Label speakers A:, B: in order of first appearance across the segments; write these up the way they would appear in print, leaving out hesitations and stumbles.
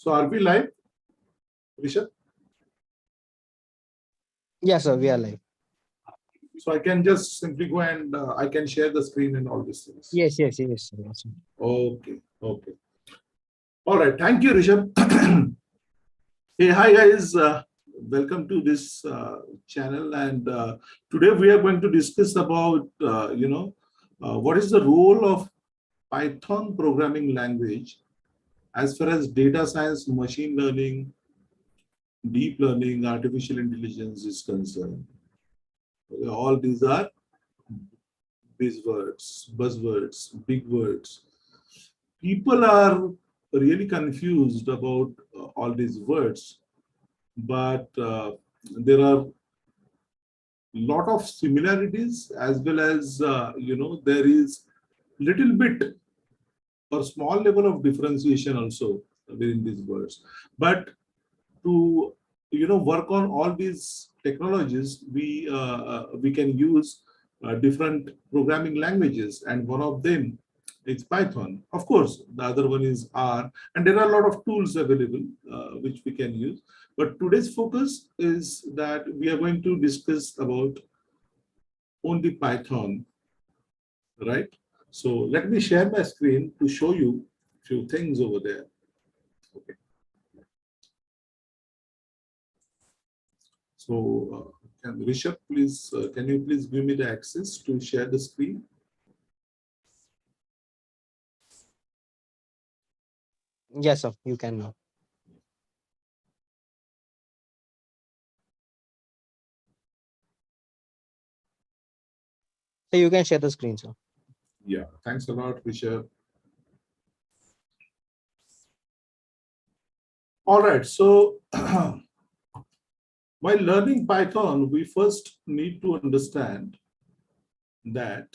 A: So are we live, Rishabh?
B: Yes, sir, we are live.
A: So I can just simply go and I can share the screen and all these things.
B: Yes, sir, yes.
A: Okay. All right. Thank you, Rishabh. Hey, hi guys. Welcome to this channel, and today we are going to discuss about what is the role of Python programming language as far as data science, machine learning, deep learning, artificial intelligence is concerned. All these are buzzwords, big words. People are really confused about all these words, but there are lot of similarities as well as there is little bit or small level of differentiation also within these words. But to work on all these technologies, we can use different programming languages, and one of them is Python. Of course, the other one is R, and there are a lot of tools available which we can use. But today's focus is that we are going to discuss about only Python, right? So let me share my screen to show you a few things over there. Okay. So can Rishabh please, can you please give me the access to share the screen?
B: Yes, sir, you can now. So you can share the screen, sir.
A: Yeah, thanks a lot, Rishabh. All right, so while learning Python, we first need to understand that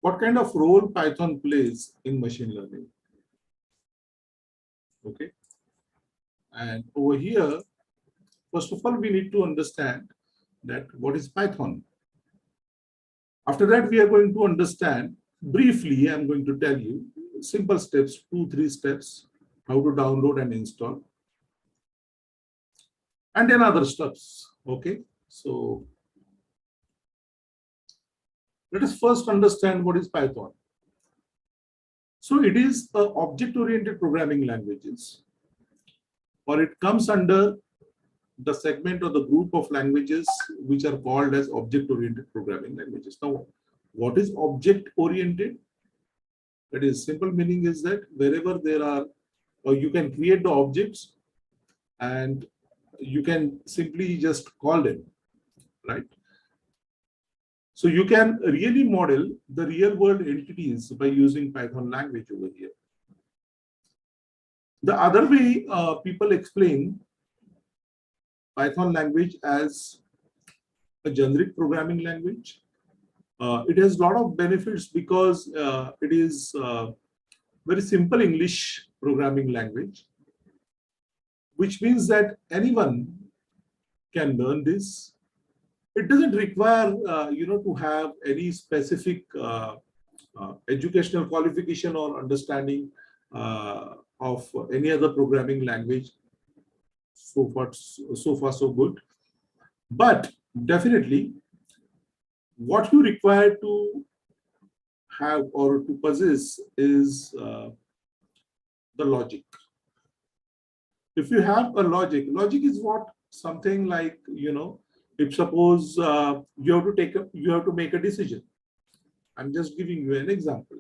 A: what kind of role Python plays in machine learning. Okay, and over here, first of all, we need to understand that what is Python. After that, we are going to understand briefly. I'm going to tell you simple steps, 2-3 steps, how to download and install, and then other steps. Okay, so let us first understand what is Python. So it is a object-oriented programming languages, or it comes under the segment or the group of languages which are called as object-oriented programming languages. Now, what is object-oriented? That is, simple meaning is that wherever there are, or you can create the objects and you can simply just call them, right? So you can really model the real world entities by using Python language over here. The other way people explain Python language as a generic programming language. It has a lot of benefits because it is very simple English programming language, which means that anyone can learn this. It doesn't require to have any specific educational qualification or understanding of any other programming language. So far so good. But definitely, what you require to have or to possess is the logic. If you have a logic is what? Something like, if suppose you have to make a decision. I'm just giving you an example.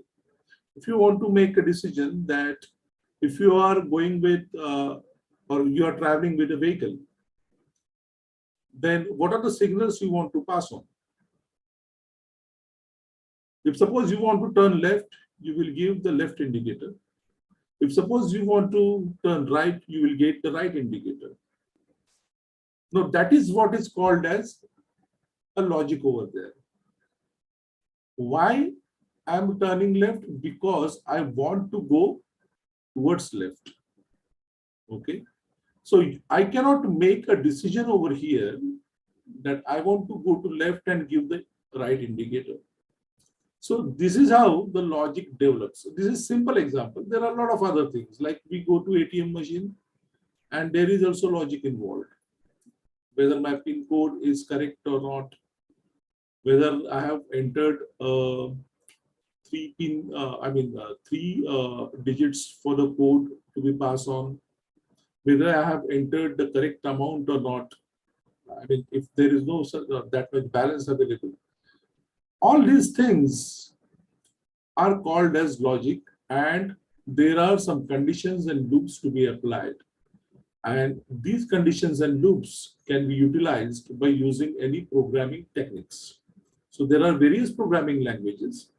A: If you want to make a decision that if you are going with or you are traveling with a vehicle, then what are the signals you want to pass on? If suppose you want to turn left, you will give the left indicator. If suppose you want to turn right, you will get the right indicator. Now that is what is called as a logic over there. Why I'm turning left? Because I want to go towards left. Okay. So I cannot make a decision over here that I want to go to left and give the right indicator. So this is how the logic develops. This is simple example. There are a lot of other things, like we go to ATM machine and there is also logic involved. Whether my PIN code is correct or not, whether I have entered three digits for the code to be passed on, whether I have entered the correct amount or not. I mean, if there is no that much balance available, all these things are called as logic, and there are some conditions and loops to be applied. And these conditions and loops can be utilized by using any programming techniques. So there are various programming languages.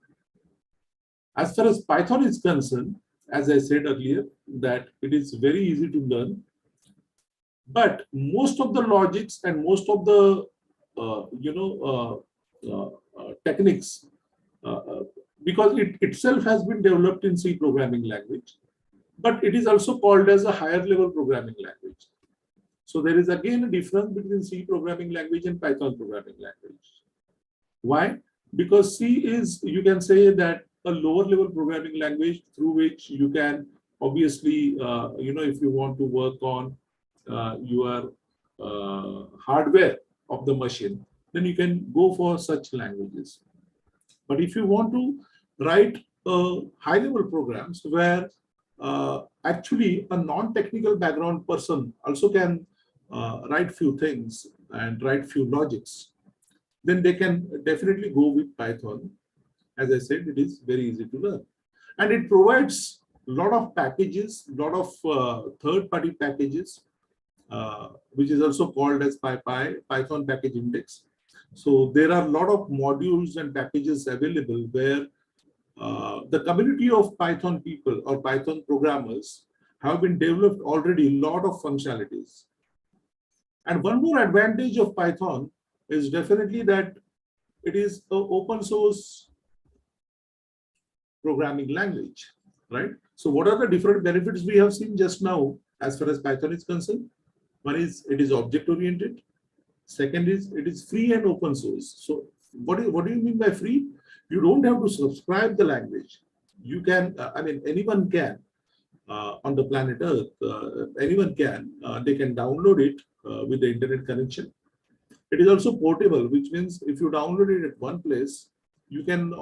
A: As far as Python is concerned, as I said earlier, that it is very easy to learn. But most of the logics and most of the techniques, because it itself has been developed in C programming language, but it is also called as a higher level programming language. So there is again a difference between C programming language and Python programming language. Why? Because C is, you can say that, a lower level programming language through which you can obviously, if you want to work on your hardware of the machine, then you can go for such languages. But if you want to write high level programs where actually a non-technical background person also can write few things and write few logics, then they can definitely go with Python. As I said, it is very easy to learn. And it provides a lot of packages, a lot of third-party packages, which is also called as Python package index. So there are a lot of modules and packages available where the community of Python people or Python programmers have been developed already a lot of functionalities. And one more advantage of Python is definitely that it is an open source programming language, right? So what are the different benefits we have seen just now as far as Python is concerned? One is it is object oriented. Second is it is free and open source. So what do you mean by free? You don't have to subscribe the language. You can, anyone can on the planet Earth, anyone can, they can download it with the internet connection. It is also portable, which means if you download it at one place, you can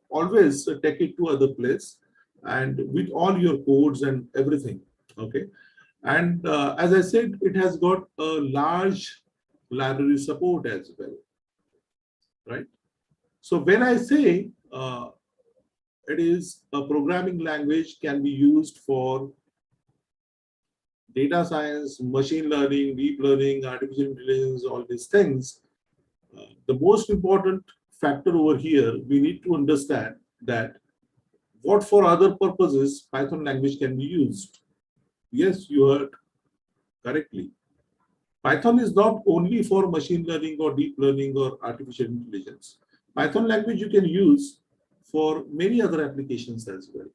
A: always take it to other place and with all your codes and everything. Okay. And as I said, it has got a large library support as well, right? So when I say it is a programming language can be used for data science, machine learning, deep learning, artificial intelligence, all these things, the most important factor over here, we need to understand that what for other purposes Python language can be used. Yes, you heard correctly. Python is not only for machine learning or deep learning or artificial intelligence. Python language you can use for many other applications as well.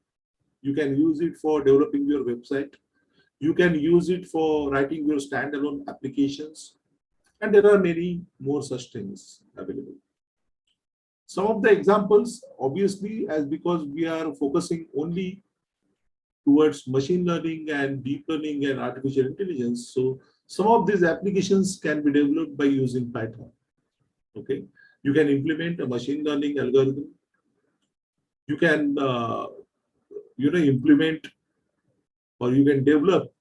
A: You can use it for developing your website. You can use it for writing your standalone applications. And there are many more such things available. Some of the examples, obviously, as because we are focusing only towards machine learning and deep learning and artificial intelligence. So some of these applications can be developed by using Python. Okay, you can implement a machine learning algorithm. You can, implement, or you can develop,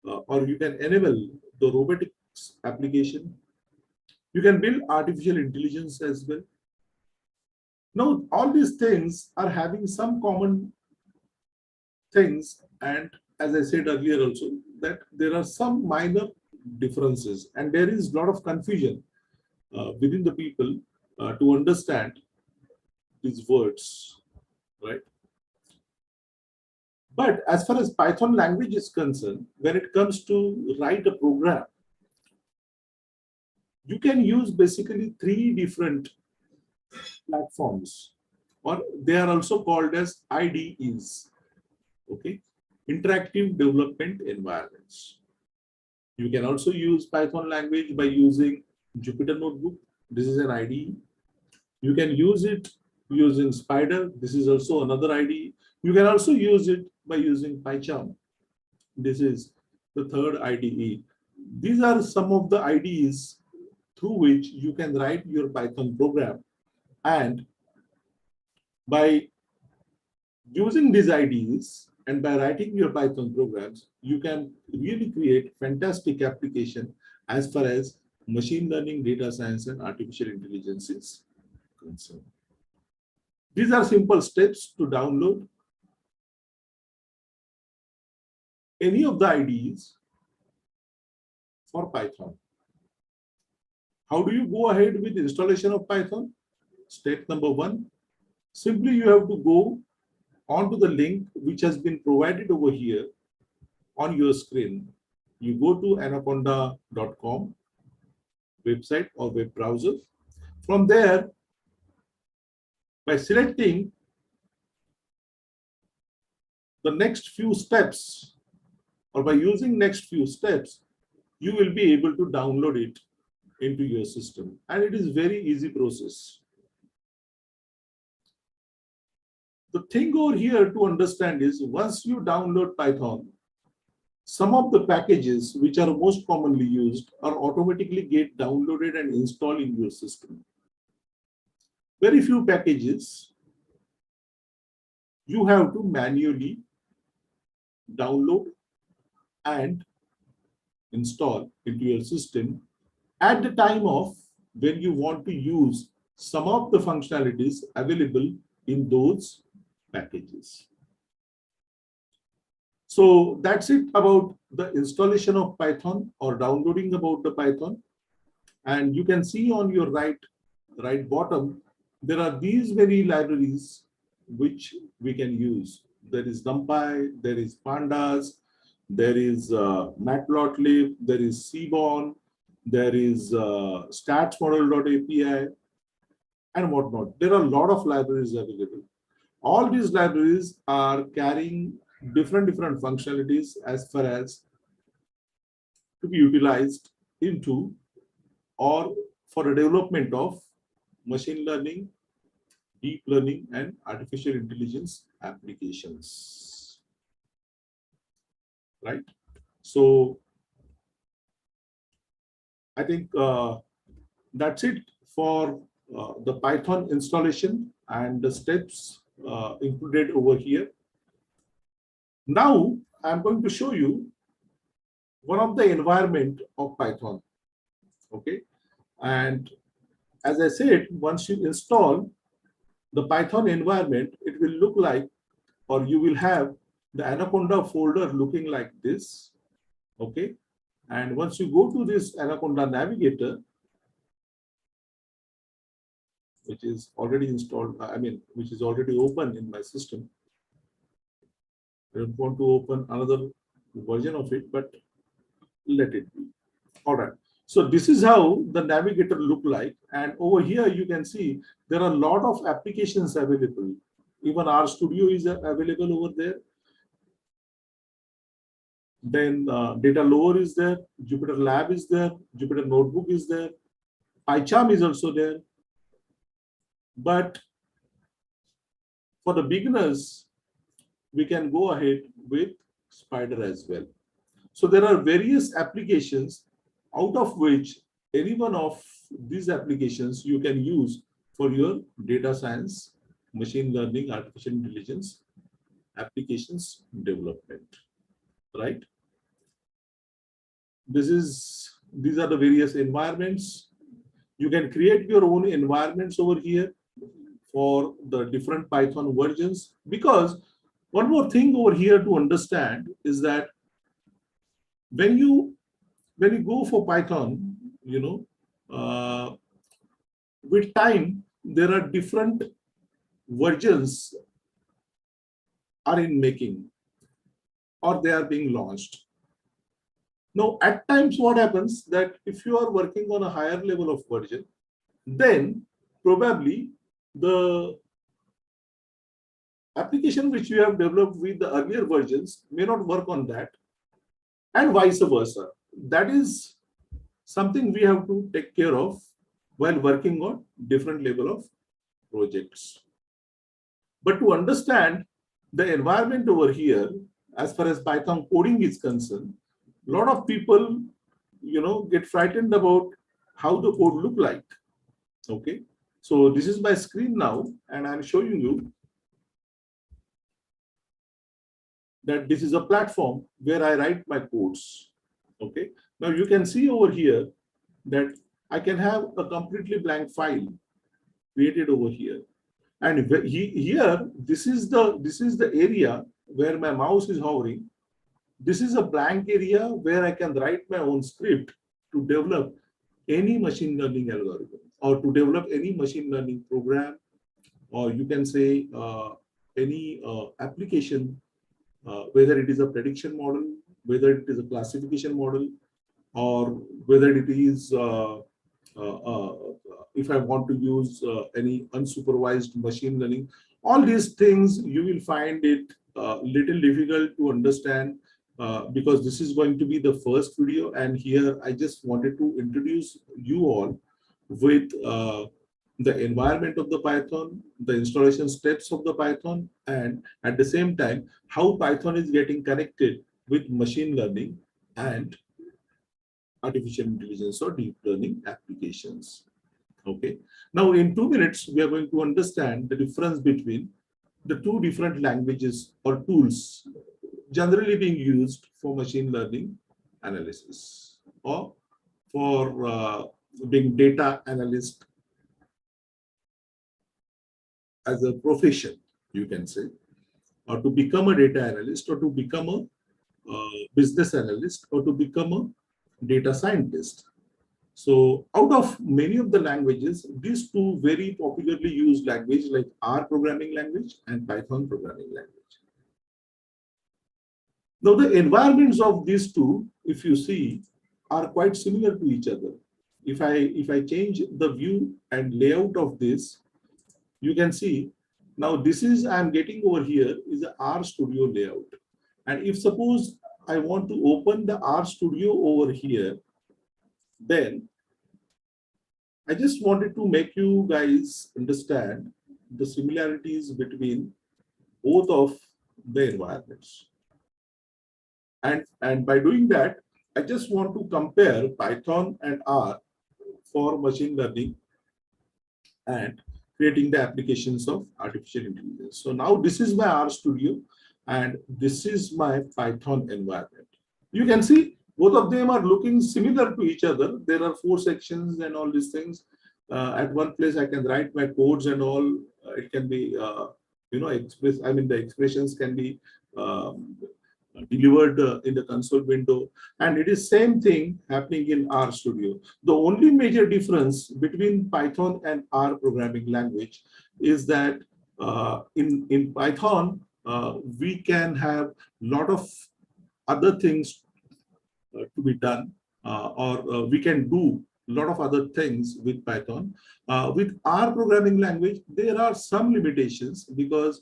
A: or you can enable the robotics application. You can build artificial intelligence as well. Now, all these things are having some common things, and as I said earlier also, that there are some minor differences, and there is a lot of confusion within the people to understand these words, right? But as far as Python language is concerned, when it comes to write a program, you can use basically three different platforms, or they are also called as IDEs, okay, interactive development environments. You can also use Python language by using Jupyter Notebook. This is an IDE. You can use it using Spider. This is also another IDE. You can also use it by using PyCharm. This is the third IDE. These are some of the IDEs through which you can write your Python program. And by using these IDEs and by writing your Python programs, you can really create fantastic application as far as machine learning, data science, and artificial intelligence is concerned. These are simple steps to download any of the IDEs for Python. How do you go ahead with installation of Python? Step number one, simply you have to go onto the link which has been provided over here on your screen. You go to anaconda.com website or web browser. From there, by selecting the next few steps or by using next few steps, you will be able to download it into your system. And it is very easy process. The thing over here to understand is once you download Python, some of the packages which are most commonly used are automatically get downloaded and installed in your system. Very few packages you have to manually download and install into your system at the time of when you want to use some of the functionalities available in those packages. So that's it about the installation of Python or downloading about the Python. And you can see on your right bottom, there are these many libraries which we can use. There is NumPy, there is Pandas, there is Matplotlib, there is Seaborn, there is statsmodel.api and whatnot. There are a lot of libraries available. All these libraries are carrying different functionalities as far as to be utilized into or for the development of machine learning, deep learning, and artificial intelligence applications. Right? So I think that's it for the Python installation and the steps included over here. Now I'm going to show you one of the environment of Python. Okay, and as I said, once you install the Python environment, it will look like, or you will have the Anaconda folder looking like this. Okay, and once you go to this Anaconda navigator, which is already installed, which is already open in my system. I don't want to open another version of it, but let it be. All right. So this is how the navigator look like. And over here, you can see there are a lot of applications available. Even RStudio is available over there. Then Data Lower is there. Jupyter Lab is there. Jupyter Notebook is there. PyCharm is also there. But for the beginners, we can go ahead with Spider as well. So there are various applications out of which any one of these applications you can use for your data science, machine learning, artificial intelligence applications development, right? These are the various environments. You can create your own environments over here for the different Python versions, because one more thing over here to understand is that when you go for Python, with time there are different versions are in making or they are being launched. Now, at times what happens that if you are working on a higher level of version, then probably the application which you have developed with the earlier versions may not work on that, and vice versa. that is something we have to take care of while working on different level of projects. But to understand the environment over here, as far as Python coding is concerned, a lot of people, get frightened about how the code look like. Okay, so this is my screen now, and I'm showing you that this is a platform where I write my codes. Okay, now you can see over here that I can have a completely blank file created over here. And here, this is the area where my mouse is hovering. This is a blank area where I can write my own script to develop any machine learning algorithm or to develop any machine learning program, or you can say any application, whether it is a prediction model, whether it is a classification model, or whether it is if I want to use any unsupervised machine learning. All these things you will find it little difficult to understand because this is going to be the first video, and here I just wanted to introduce you all with the environment of the Python, the installation steps of the Python, and at the same time how Python is getting connected with machine learning and artificial intelligence or deep learning applications. Okay. Now, in 2 minutes, we are going to understand the difference between the two different languages or tools generally being used for machine learning analysis or for being data analyst as a profession, you can say, or to become a data analyst, or to become a business analyst, or to become a data scientist. So out of many of the languages, these two very popularly used languages like R programming language and Python programming language. Now the environments of these two, if you see, are quite similar to each other. If I change the view and layout of this, you can see now this is I'm getting over here is a R Studio layout. And if suppose I want to open the R Studio over here, then I just wanted to make you guys understand the similarities between both of the environments. And by doing that, I just want to compare Python and R for machine learning and creating the applications of artificial intelligence. So now this is my R Studio and this is my Python environment. You can see both of them are looking similar to each other. There are 4 sections and all these things. At one place, I can write my codes and all. It can be, the expressions can be delivered in the console window. And it is same thing happening in R Studio. The only major difference between Python and R programming language is that in Python, we can have a lot of other things to be done, or we can do a lot of other things with Python. With R programming language, there are some limitations because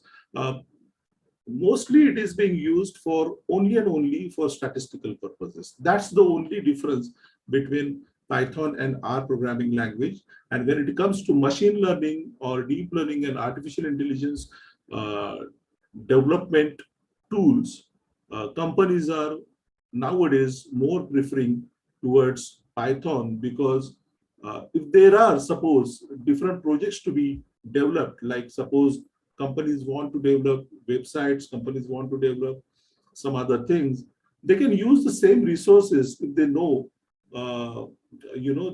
A: mostly it is being used for only and only for statistical purposes. That's the only difference between Python and R programming language. And when it comes to machine learning or deep learning and artificial intelligence development tools, companies are nowadays more preferring towards Python because if there are, suppose, different projects to be developed, like suppose companies want to develop websites, companies want to develop some other things, they can use the same resources if they know,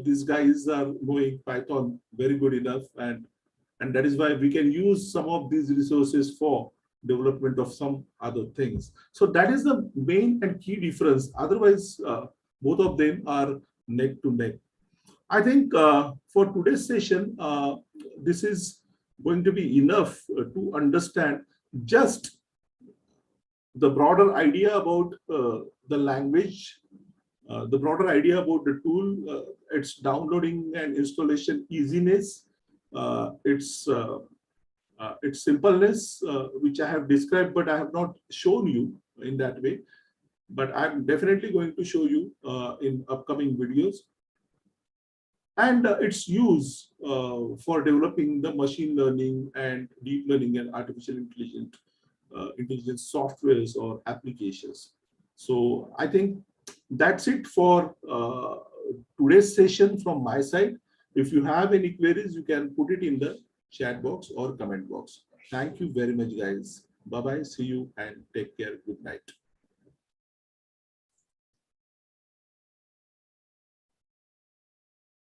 A: these guys are knowing Python very good enough, and that is why we can use some of these resources for development of some other things. So that is the main and key difference. Otherwise, both of them are neck to neck. I think for today's session, this is going to be enough to understand just the broader idea about the language, the broader idea about the tool, its downloading and installation easiness, its simpleness, which I have described, but I have not shown you in that way. but I'm definitely going to show you in upcoming videos. And its use for developing the machine learning and deep learning and artificial intelligence softwares or applications. So I think that's it for today's session from my side. If you have any queries, you can put it in the chat box or comment box. Thank you very much, guys. Bye-bye. See you and take care. Good night.